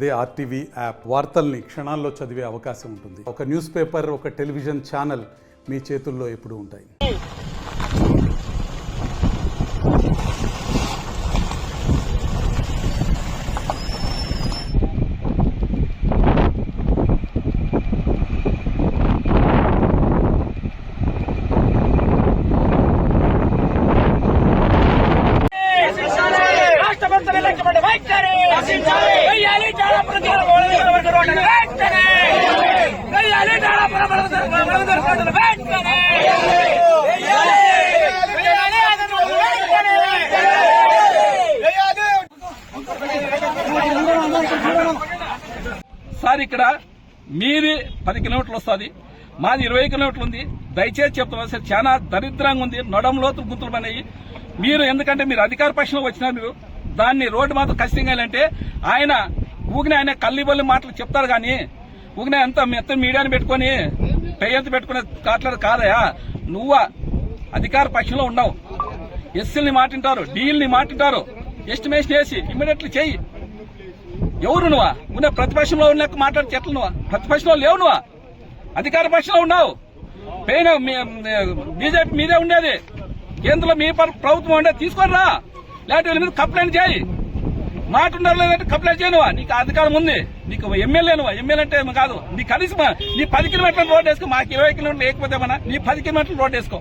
అదే RTV app వార్తల్ని క్షణాల్లో చదివే అవకాశం ఉంటుంది. ఒక న్యూస్ పేపర్, ఒక టెలివిజన్ ఛానల్ మీ చేతుల్లో ఎప్పుడూ ఉంటాయి. సార్ ఇక్కడ మీది 10 కిలోమీటర్లు వస్తుంది, మాది 20 కిలోమీటర్లు ఉంది. దయచేసి చెప్తున్నా సార్, చాలా దరిద్రంగా ఉంది. నొడంలోతు గుంతులు పడినాయి. మీరు ఎందుకంటే మీరు అధికార పక్షంలో వచ్చినారు, మీరు దాన్ని రోడ్డు మాత్రం ఖచ్చితంగా అంటే ఆయన కల్లిబల్లి మాటలు చెప్తారు కానీ ఊగిన ఎంత మీడియాని పెట్టుకుని పెయ్యంత పెట్టుకునే కాట్లాడు కాదయా. నువ్వు అధికార పక్షంలో ఉండవు, ఎస్సీలని మాటింటారు, డీఎల్ని మాటింటారు, ఎస్టిమేషన్ వేసి ఇమ్మీడియట్లీ చెయ్యి. ఎవరు నువ్వు ప్రతిపక్షంలో ఉన్న మాట్లాడే చెట్లు నువ్వు ప్రతిపక్షంలో లేవు, నువ్వు అధికార పక్షంలో ఉన్నావు. పెయిన్ బీజేపీ మీదే ఉండేది, కేంద్రంలో మీ ప్రభుత్వం ఉండేది. తీసుకొని రా, లేకపోతే వీళ్ళ మీద కంప్లైంట్ చేయి. మాట ఉండరు లేదంటే కంప్లైంట్ చేయనువా, నీకు అధికారం ఉంది, నీకు ఎమ్మెల్యే నువ్వు. ఎమ్మెల్యే అంటే కాదు, నీ కనీసం నీ 10 కిలోమీటర్ల రోడ్ వేసుకో. మాకు 20 కిలోమీటర్లు లేకపోతే మన నీ 10 కిలోమీటర్ల రోడ్ వేసుకో.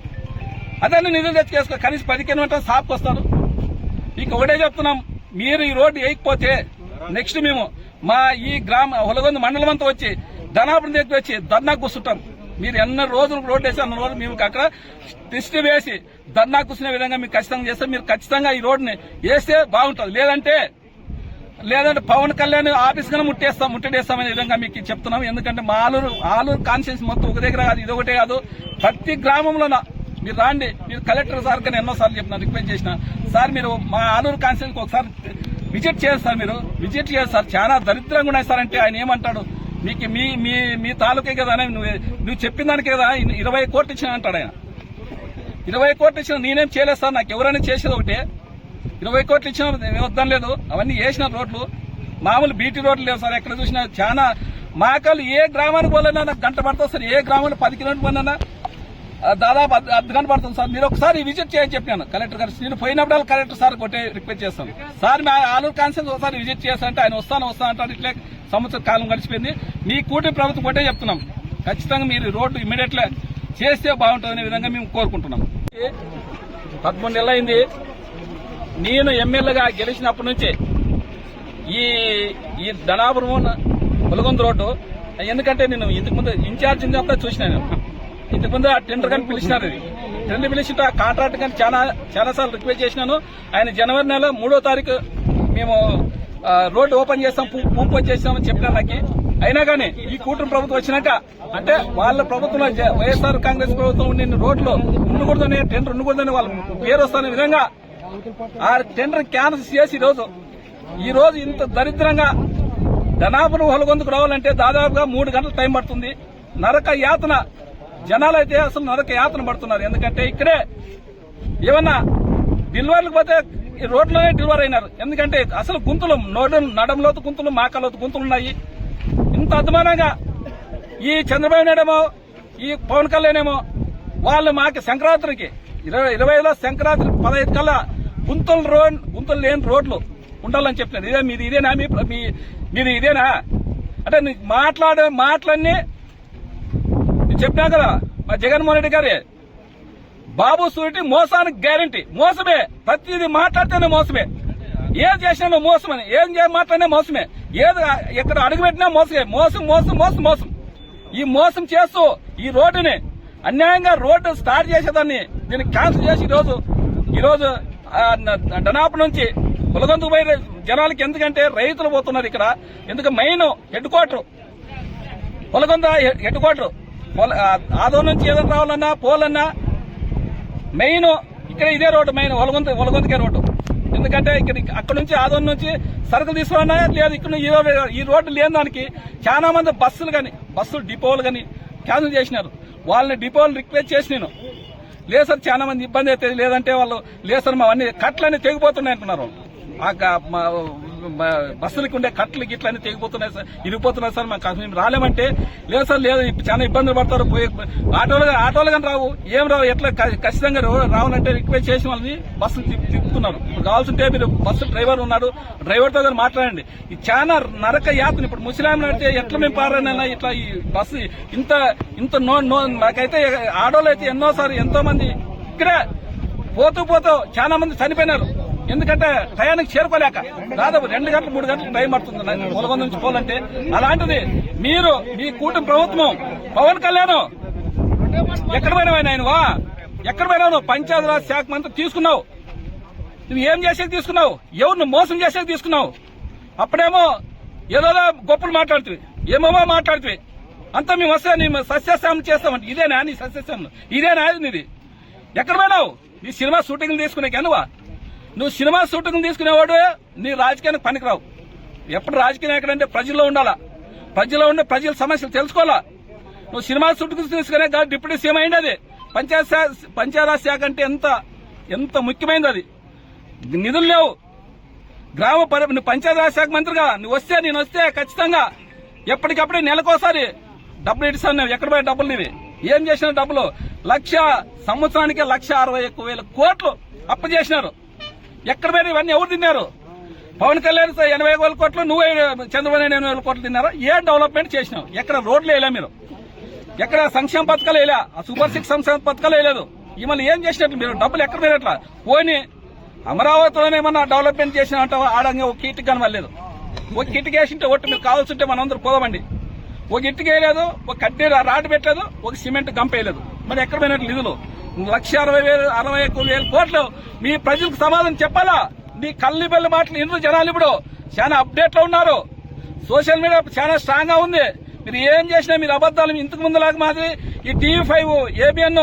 అదే నిధులు తెచ్చుకేసుకో. కనీసం 10 కిలోమీటర్లు సాపుకు వస్తారు. నీకు ఒకటే చెప్తున్నాం, మీరు ఈ రోడ్డు వేయకపోతే నెక్స్ట్ మేము మా ఈ హొలగొంద మండలం అంతా వచ్చి ధనాపురం దగ్గర వచ్చి ధర్నా కూర్చుంటాం. మీరు ఎన్న రోజులు రోడ్డు వేసి అన్న రోజులు మేము అక్కడ టెస్ట్ వేసి ధర్నా కూర్చునే విధంగా మీకు ఖచ్చితంగా చేస్తాం. మీరు ఖచ్చితంగా ఈ రోడ్డుని వేస్తే బాగుంటుంది. లేదంటే పవన్ కళ్యాణ్ ఆఫీస్ కన్నా ముట్టడేస్తామనే విధంగా మీకు చెప్తున్నాం. ఎందుకంటే మా ఆలూరు కాన్స్టిట్యూన్సీ మొత్తం ఒక దగ్గర కాదు, ఇది ఒకటే కాదు, ప్రతి గ్రామంలోన మీరు రాండి. మీరు కలెక్టర్ సార్ కానీ ఎన్నోసార్లు చెప్పిన రిక్వెస్ట్ చేసిన సార్, మీరు మా ఆలూరు కాన్స్టిట్యూన్సీకి ఒకసారి విజిట్ చేస్తారు. మీరు విజిట్ చేస్తారు, చాలా దరిద్రంగా ఉన్నాయి సార్ అంటే ఆయన ఏమంటాడు, మీకు మీ తాలూకే కదా, నువ్వు చెప్పిన దానికి కదా 20 కోట్లు ఇచ్చిన అంటాడు ఆయన. 20 కోట్లు ఇచ్చిన నేనేం చేయలేదు సార్, నాకు ఎవరైనా చేసేది ఒకటే. 20 కోట్లు ఇచ్చిన వద్దాం లేదు, అవన్నీ వేసిన రోడ్లు మామూలు బీటీ రోడ్లు లేవు సార్. ఎక్కడ చూసినా చాలా మాకలు ఏ గ్రామానికి పోలేనా నాకు గంట పడుతుంది సార్. ఏ గ్రామంలో 10 కిలోమీటర్లు పోయినా దాదాపు అర్ధ గంట పడుతుంది సార్. మీరు ఒకసారి విజిట్ చేయని చెప్పాను కలెక్టర్ గారు. నేను పోయినప్పుడు కలెక్టర్ సార్ కొట్టే రిక్వెస్ట్ చేస్తాను సార్, మా ఆలూరు కాన్స్టిట్యూన్సీ ఒకసారి విజిట్ చేస్తానంటే ఆయన వస్తాను అంటారు. ఇట్లా సంవత్సర కాలం గడిచిపోయింది. మీ కూటమి ప్రభుత్వం కొట్టే చెప్తున్నాం, ఖచ్చితంగా మీరు రోడ్డు ఇమ్మీడియట్లీ చేస్తే బాగుంటుందనే విధంగా మేము కోరుకుంటున్నాం. 13 నెలలు అయింది నేను ఎమ్మెల్యేగా గెలిచినప్పటి నుంచి ఈ ధనాపురం హొలగొంద రోడ్డు. ఎందుకంటే నేను ఇంతకుముందు ఇన్ఛార్జ్ అంతా చూసినాను. ఇంతకుముందు ఆ టెండర్ కానీ పిలిచినారు, ఇది టెండర్ పిలిచిన కాంట్రాక్ట్ కానీ చాలా సార్లు రిక్వెస్ట్ చేసినాను. ఆయన జనవరి నెల 3వ తారీఖు మేము రోడ్డు ఓపెన్ చేస్తాం, పూర్తి చేస్తామని చెప్పినా నాకు. అయినా కానీ ఈ కూటమి ప్రభుత్వం వచ్చినాక అంటే వాళ్ళ ప్రభుత్వంలో వైఎస్ఆర్ కాంగ్రెస్ ప్రభుత్వం నిన్ను రోడ్లు ఉండకూడదని, టెండర్ ఉండకూడదని వాళ్ళ పేరు వస్తున్న విధంగా ఆ టెండర్ క్యాన్సిల్ చేసి ఈ రోజు ఇంత దరిద్రంగా ధనాపురం హొలగొందకు రావాలంటే దాదాపుగా 3 గంటల టైం పడుతుంది. నరక యాతన జనాలైతే అసలు నరక యాతన పడుతున్నారు. ఎందుకంటే ఇక్కడే ఏమన్నా డెలివరీలకు పోతే ఈ రోడ్లోనే డెలివరీ అయినారు. ఎందుకంటే అసలు గుంతులు నడంలోతు గుంతులు, మాకలోతు గుంతులు ఉన్నాయి. ఇంత అద్మానంగా ఈ చంద్రబాబు నాయుడేమో ఈ పవన్ కళ్యాణ్ ఏమో వాళ్ళు మాకు సంక్రాంతికి 2020లో సంక్రాంతి 15 కల్లా గుంతలు లేని రోడ్లు ఉండాలని చెప్పినారు. ఇదేనా మీది ఇదేనా అంటే నీకు మాట్లాడే మాటలన్నీ చెప్పినా కదా. మా జగన్మోహన్ రెడ్డి గారి బాబు సూటి మోసానికి గ్యారంటీ. మోసమే, ప్రతిదీ మాట్లాడితేనే మోసమే. ఏం చేసినా మోసమని, ఏం మాట్లాడినా మోసమే, ఏది ఎక్కడ అడుగుపెట్టినా మోసమే. మోసం ఈ మోసం చేస్తూ ఈ రోడ్డుని అన్యాయంగా రోడ్డు స్టార్ట్ చేసేదాన్ని దీన్ని క్యాన్సిల్ చేసి ఈరోజు ధనాపురం నుంచి హొలగొందకు పోయే జనాలకి, ఎందుకంటే రైతులు పోతున్నారు ఇక్కడ. ఎందుకు main head quarter Holagunda head quarter. ఆదోర్ నుంచి ఏదైనా రావాలన్నా పోలన్నా మెయిన్ ఇక్కడ ఇదే రోడ్డు, మెయిన్ హొలగొందకే రోడ్డు. ఎందుకంటే అక్కడ నుంచి ఆదోర్ నుంచి సరుకులు తీసుకున్నా లేదు, ఇక్కడ ఈ రోడ్డు లేని దానికి చాలా మంది బస్సులు డిపోలు కానీ క్యాన్సిల్ చేసినారు. వాళ్ళని డిపోలు రిక్వెస్ట్ చేసి నేను లేదు సార్ చాలా మంది ఇబ్బంది అవుతుంది, లేదంటే వాళ్ళు లేదు సార్ మా అన్ని కట్లన్నీ తెగిపోతున్నాయి అంటున్నారు. బస్సులకి ఉండే కట్టలు గిట్లు అన్ని తెగిపోతున్నాయి సార్, ఇరిగిపోతున్నాయి సార్. మేము రాలేమంటే లేదు సార్, లేదు చాలా ఇబ్బందులు పడతారు. ఆటోలు కానీ రావు, ఏం రావు, ఎట్లా ఖచ్చితంగా రావాలంటే రిక్వెస్ట్ చేసిన వాళ్ళని బస్సులు తిప్పుతున్నారు. ఇప్పుడు కావాల్సింటే మీరు బస్సు డ్రైవర్ ఉన్నాడు, డ్రైవర్తో కానీ మాట్లాడండి. ఇది చాలా నరక యాత్ర. ఇప్పుడు ముస్లింలు అంటే ఎట్లా మేము పారాయణ ఇట్లా ఈ బస్సు ఇంత ఇంత నాకైతే ఆడోళ్ళు అయితే ఎన్నోసారి ఎంతో మంది ఇక్కడే పోతూ చాలా మంది చనిపోయినారు. ఎందుకంటే టయానికి చేరుకోలేక దాదాపు 2 గంటలు 3 గంటలు టైం పడుతుంది పొలగొంద నుంచి పోవాలంటే. అలాంటిది మీరు మీ కూటమి ప్రభుత్వం పవన్ కళ్యాణ్ ఎక్కడ పోయినావు ఆయనవా, ఎక్కడ పోయినావు? పంచాయతీరాజ్ శాఖ మంత్రి తీసుకున్నావు, నువ్వు ఏం చేసేది తీసుకున్నావు? ఎవరిని మోసం చేసేది తీసుకున్నావు? అప్పుడేమో ఏదో గొప్పలు మాట్లాడుతుంది, ఏమేమో మాట్లాడుతుంది. అంతా మేము వస్తే నీ సస్యశ్యామం చేస్తామంటే ఇదేనా నీ సస్యశ్యామం? ఇదేనా నీది? ఎక్కడ పోయినావు? నీ సినిమా షూటింగ్లు తీసుకునే కనువా? నువ్వు సినిమా షూటింగ్లు తీసుకునేవాడు నీ రాజకీయానికి పనికిరావు. ఎప్పుడు రాజకీయ నాయకుడు అంటే ప్రజల్లో ఉండాలా, ప్రజల్లో ఉండే ప్రజల సమస్యలు తెలుసుకోవాలా. నువ్వు సినిమా షూటింగ్లు తీసుకునే డిప్యూటీ సీఎం అయింది. అది పంచాయతీరాజ్ శాఖ అంటే ఎంత ముఖ్యమైనది. అది నిధులు లేవు, నువ్వు పంచాయతీరాజ్ శాఖ మంత్రిగా నేను వస్తే ఖచ్చితంగా ఎప్పటికప్పుడే నెలకోసారి డబ్బులు ఇస్తాను. ఎక్కడ పోయే డబ్బులు నీవి? ఏం చేసిన డబ్బులు? సంవత్సరానికి 1,61,000 కోట్లు అప్పు చేసినారు. ఎక్కడ పోయి ఇవన్నీ ఎవరు తిన్నారు? పవన్ కళ్యాణ్ 80,000 కోట్లు, నువ్వు చంద్రబాబు 80,000 కోట్లు తిన్నారా? ఏ డెవలప్మెంట్ చేసినావు? ఎక్కడ రోడ్లు వేయలే మీరు, ఎక్కడ సంక్షేమ పథకాలు వేయలే, ఆ సూపర్ 6 సంక్షేమ పథకాలు వేయలేదు. ఇవన్నీ ఏం చేసినట్లు మీరు? డబ్బులు ఎక్కడ పోయినట్లా? పోని అమరావతిలోనేమన్నా డెవలప్మెంట్ చేసిన అంటావా? ఆడంగా ఒక కిటికి కనవలేదు. ఒక కిటికి వేసింటే ఒట్టు మీరు కావాల్సింటే మనందరూ పోదామండి. ఒక ఇటుక వేయలేదు, ఒక కడ్డీ రాడ్ పెట్టలేదు, ఒక సిమెంట్ గంప వేయలేదు. మరి ఎక్కడ పోయినట్లు నిధులు? 1,60,000 కోట్లు. మీ ప్రజలకు సమాధానం చెప్పాలా? నీ కల్లి బెల్లి మాటలు ఇందులో జనాలు ఇప్పుడు చాలా అప్డేట్ లో ఉన్నారు. సోషల్ మీడియా చాలా స్ట్రాంగ్ గా ఉంది. మీరు ఏం చేసినా మీరు అబద్దాలు ఇంతకు ముందులాగా మాదిరి ఈ TV5, ABN,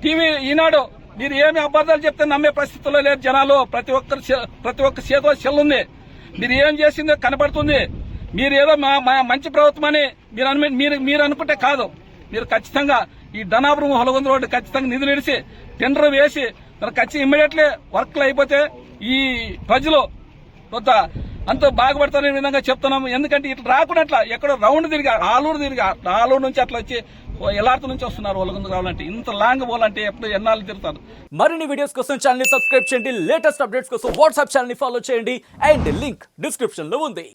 టీవీ ఈనాడు మీరు ఏమి అబద్దాలు చెప్తే నమ్మే పరిస్థితుల్లో లేరు జనాలు. ప్రతి ఒక్క చేతిలో చెల్లుంది. మీరు ఏం చేసిందో కనబడుతుంది. మీరు ఏదో మంచి ప్రభుత్వం అని మీరు అనుకుంటే కాదు. మీరు ఖచ్చితంగా ఈ ధనాపురం హొలగొంద రోడ్డు ఖచ్చితంగా నిధులు ఇడిసి టెండర్ వేసి ఖచ్చితంగా ఇమ్మీడియట్లీ వర్క్లు అయిపోతే ఈ ప్రజలు కొంత అంత బాగుపడతారనే విధంగా చెప్తున్నాము. ఎందుకంటే ఇట్లా రాకుండా ఎక్కడో రౌండ్ తిరిగి ఆలూరు నుంచి అట్లా వచ్చి ఎలాంటి నుంచి వస్తున్నారు హొలగొంద రావాలంటే. ఇంత లాంగ్ పోవాలంటే ఎప్పుడు ఎన్నాళ్ళు తిరుగుతారు. మరిన్ని వీడియోస్ కోసం ఛానల్ ని సబ్స్క్రైబ్ చేయండి. లేటెస్ట్ అప్డేట్స్ కోసం వాట్సాప్ ఛానల్ ని ఫాలో చేయండి. అండ్ లింక్ డిస్క్రిప్షన్ లో ఉంది.